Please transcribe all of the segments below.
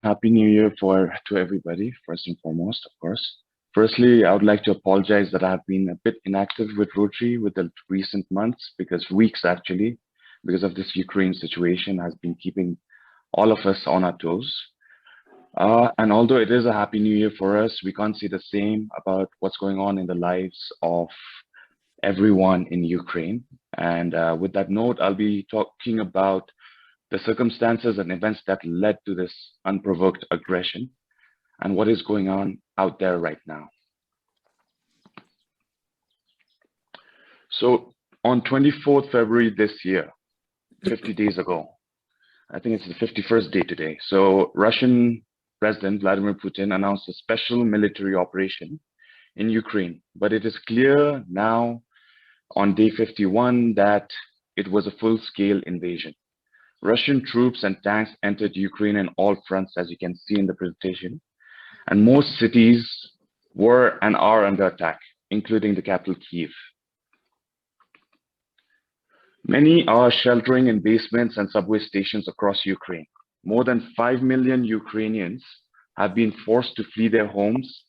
Happy New Year to everybody, first and foremost, of course. Firstly, I would like to apologize that I have been a bit inactive with Rotary with the recent months, because weeks actually, because of this Ukraine situation has been keeping all of us on our toes. And although it is a happy new year for us, we can't say the same about what's going on in the lives of everyone in Ukraine. And with that note, I'll be talking about the circumstances and events that led to this unprovoked aggression and what is going on out there right now. So on 24th February this year, 50 days ago, I think it's the 51st day today. So Russian President Vladimir Putin announced a special military operation in Ukraine, but it is clear now on day 51 that it was a full-scale invasion. Russian troops and tanks entered Ukraine in all fronts, as you can see in the presentation, and most cities were and are under attack, including the capital, Kyiv. Many are sheltering in basements and subway stations across Ukraine. More than 5 million Ukrainians have been forced to flee their homes,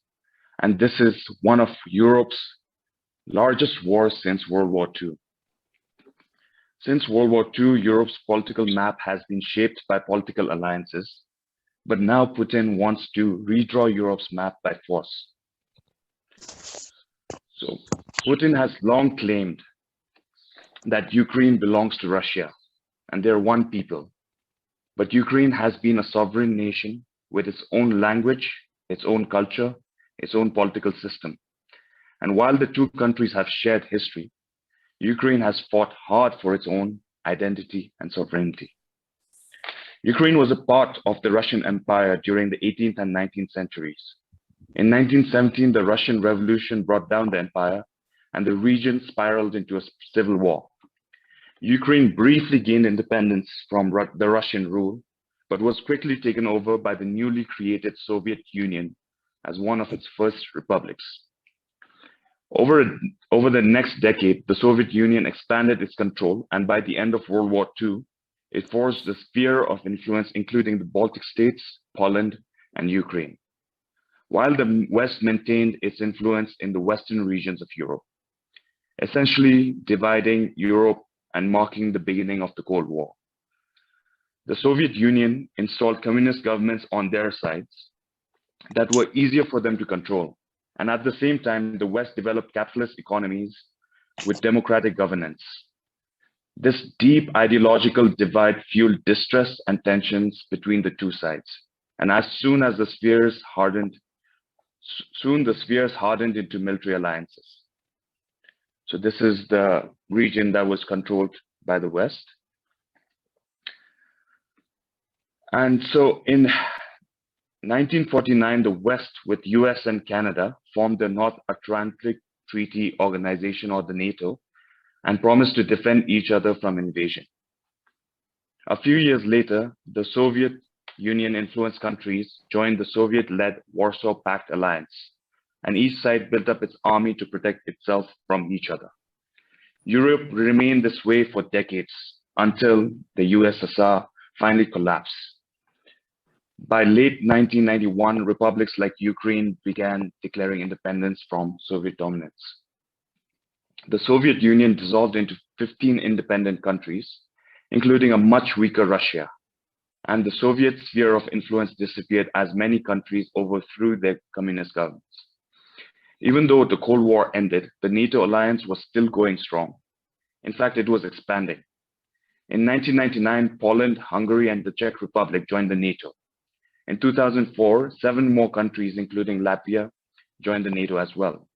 and this is one of Europe's largest wars since World War II. Since World War II, Europe's political map has been shaped by political alliances, but now Putin wants to redraw Europe's map by force. So Putin has long claimed that Ukraine belongs to Russia and they're one people. But Ukraine has been a sovereign nation with its own language, its own culture, its own political system. And while the two countries have shared history, Ukraine has fought hard for its own identity and sovereignty. Ukraine was a part of the Russian Empire during the 18th and 19th centuries. In 1917, the Russian Revolution brought down the empire, and the region spiraled into a civil war. Ukraine briefly gained independence from the Russian rule, but was quickly taken over by the newly created Soviet Union as one of its first republics. Over the next decade, the Soviet Union expanded its control, and by the end of World War II, it forged a sphere of influence, including the Baltic states, Poland, and Ukraine, while the West maintained its influence in the western regions of Europe, essentially dividing Europe and marking the beginning of the Cold War. The Soviet Union installed communist governments on their sides that were easier for them to control. And at the same time, the West developed capitalist economies with democratic governance. This deep ideological divide fueled distress and tensions between the two sides. And as soon as the spheres hardened, into military alliances. So this is the region that was controlled by the West. And so in 1949, the West, with US and Canada, formed the North Atlantic Treaty Organization, or the NATO, and promised to defend each other from invasion. A few years later, the Soviet Union-influenced countries joined the Soviet-led Warsaw Pact alliance, and each side built up its army to protect itself from each other. Europe remained this way for decades until the USSR finally collapsed. By late 1991, republics like Ukraine began declaring independence from Soviet dominance. The Soviet Union dissolved into 15 independent countries, including a much weaker Russia, and the Soviet sphere of influence disappeared as many countries overthrew their communist governments. Even though the Cold War ended, the NATO alliance was still going strong. In fact, it was expanding. In 1999, Poland, Hungary, and the Czech Republic joined the NATO. In 2004, 7 more countries, including Latvia, joined the NATO as well.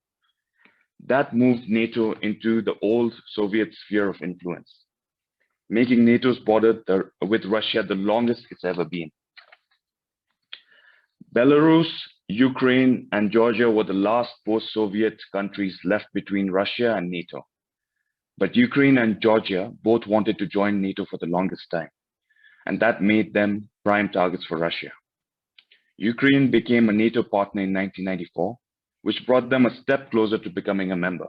That moved NATO into the old Soviet sphere of influence, making NATO's border with Russia the longest it's ever been. Belarus, Ukraine, and Georgia were the last post-Soviet countries left between Russia and NATO. But Ukraine and Georgia both wanted to join NATO for the longest time, and that made them prime targets for Russia. Ukraine became a NATO partner in 1994, which brought them a step closer to becoming a member.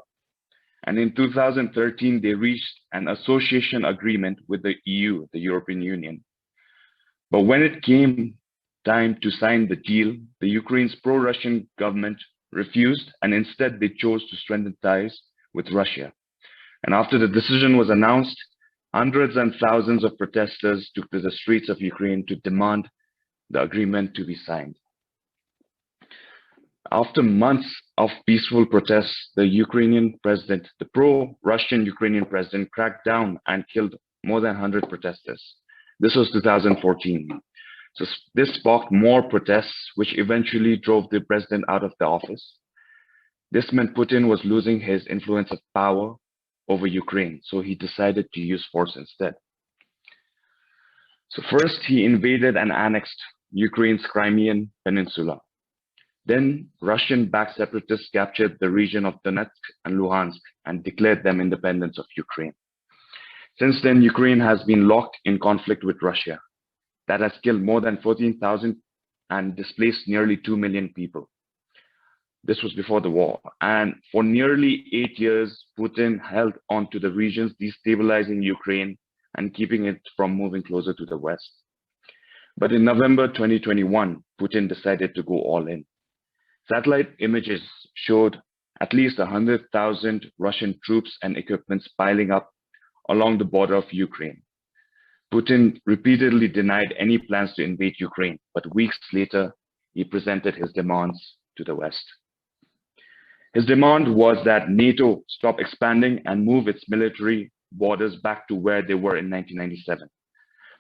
And in 2013, they reached an association agreement with the EU, the European Union. But when it came time to sign the deal, the Ukraine's pro-Russian government refused, and instead they chose to strengthen ties with Russia. And after the decision was announced, hundreds and thousands of protesters took to the streets of Ukraine to demand the agreement to be signed. After months of peaceful protests, the pro-Russian Ukrainian president cracked down and killed more than 100 protesters. This was 2014. So this sparked more protests, which eventually drove the president out of the office. This meant Putin was losing his influence of power over Ukraine, so he decided to use force instead. So first, he invaded and annexed Ukraine's Crimean Peninsula. Then Russian-backed separatists captured the region of Donetsk and Luhansk and declared them independence of Ukraine. Since then, Ukraine has been locked in conflict with Russia. That has killed more than 14,000 and displaced nearly 2 million people. This was before the war. And for nearly 8 years, Putin held on to the regions, destabilizing Ukraine and keeping it from moving closer to the West. But in November 2021, Putin decided to go all in. Satellite images showed at least 100,000 Russian troops and equipments piling up along the border of Ukraine. Putin repeatedly denied any plans to invade Ukraine, but weeks later, he presented his demands to the West. His demand was that NATO stop expanding and move its military borders back to where they were in 1997.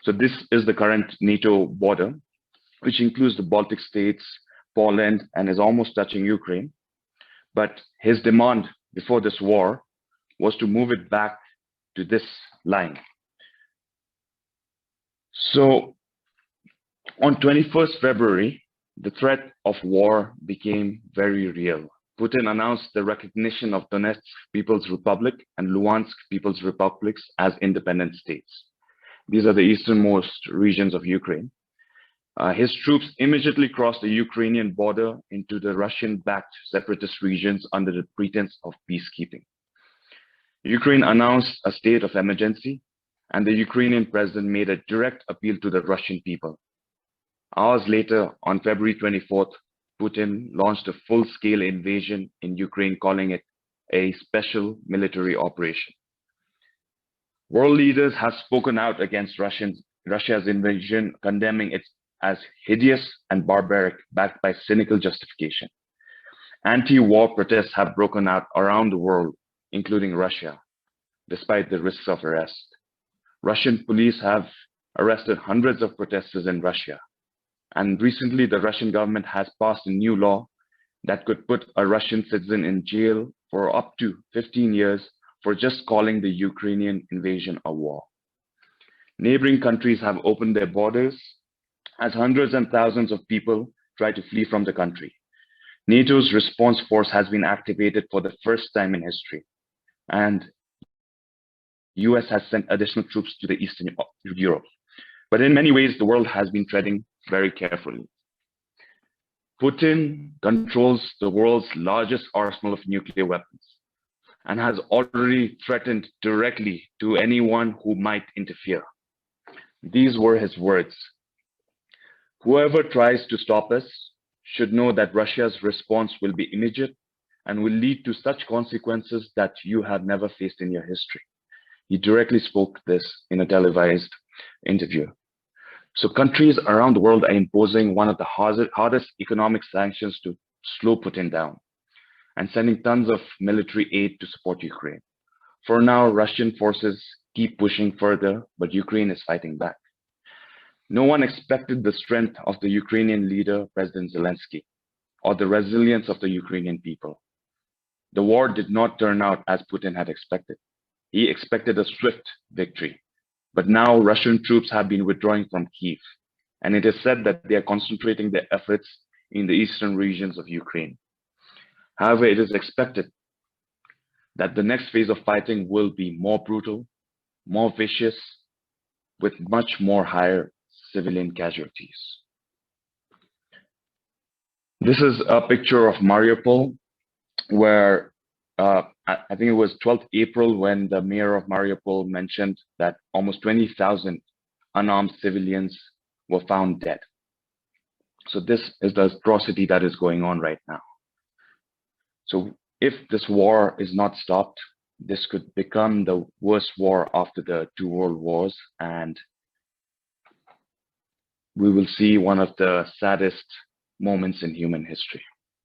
So this is the current NATO border, which includes the Baltic states, Poland, and is almost touching Ukraine. But his demand before this war was to move it back to this line. So on 21st February, the threat of war became very real. Putin announced the recognition of Donetsk People's Republic and Luhansk People's Republics as independent states. These are the easternmost regions of Ukraine. His troops immediately crossed the Ukrainian border into the Russian-backed separatist regions under the pretense of peacekeeping. Ukraine announced a state of emergency, and the Ukrainian president made a direct appeal to the Russian people. Hours later, on February 24th, Putin launched a full-scale invasion in Ukraine, calling it a special military operation. World leaders have spoken out against Russia's invasion, condemning it as hideous and barbaric, backed by cynical justification. Anti-war protests have broken out around the world, including Russia, despite the risks of arrest. Russian police have arrested hundreds of protesters in Russia. And recently, the Russian government has passed a new law that could put a Russian citizen in jail for up to 15 years for just calling the Ukrainian invasion a war. Neighboring countries have opened their borders as hundreds and thousands of people try to flee from the country. NATO's response force has been activated for the first time in history, and US has sent additional troops to the Eastern Europe. But in many ways, the world has been treading very carefully. Putin controls the world's largest arsenal of nuclear weapons and has already threatened directly to anyone who might interfere. These were his words. Whoever tries to stop us should know that Russia's response will be immediate and will lead to such consequences that you have never faced in your history. He directly spoke this in a televised interview. So countries around the world are imposing one of the hardest economic sanctions to slow Putin down and sending tons of military aid to support Ukraine. For now, Russian forces keep pushing further, but Ukraine is fighting back. No one expected the strength of the Ukrainian leader, President Zelensky, or the resilience of the Ukrainian people. The war did not turn out as Putin had expected. He expected a swift victory. But now Russian troops have been withdrawing from Kyiv, and it is said that they are concentrating their efforts in the eastern regions of Ukraine. However, it is expected that the next phase of fighting will be more brutal, more vicious, with much more higher civilian casualties. This is a picture of Mariupol, where I think it was 12th April when the mayor of Mariupol mentioned that almost 20,000 unarmed civilians were found dead. So this is the atrocity that is going on right now. So if this war is not stopped, this could become the worst war after the two world wars, and we will see one of the saddest moments in human history.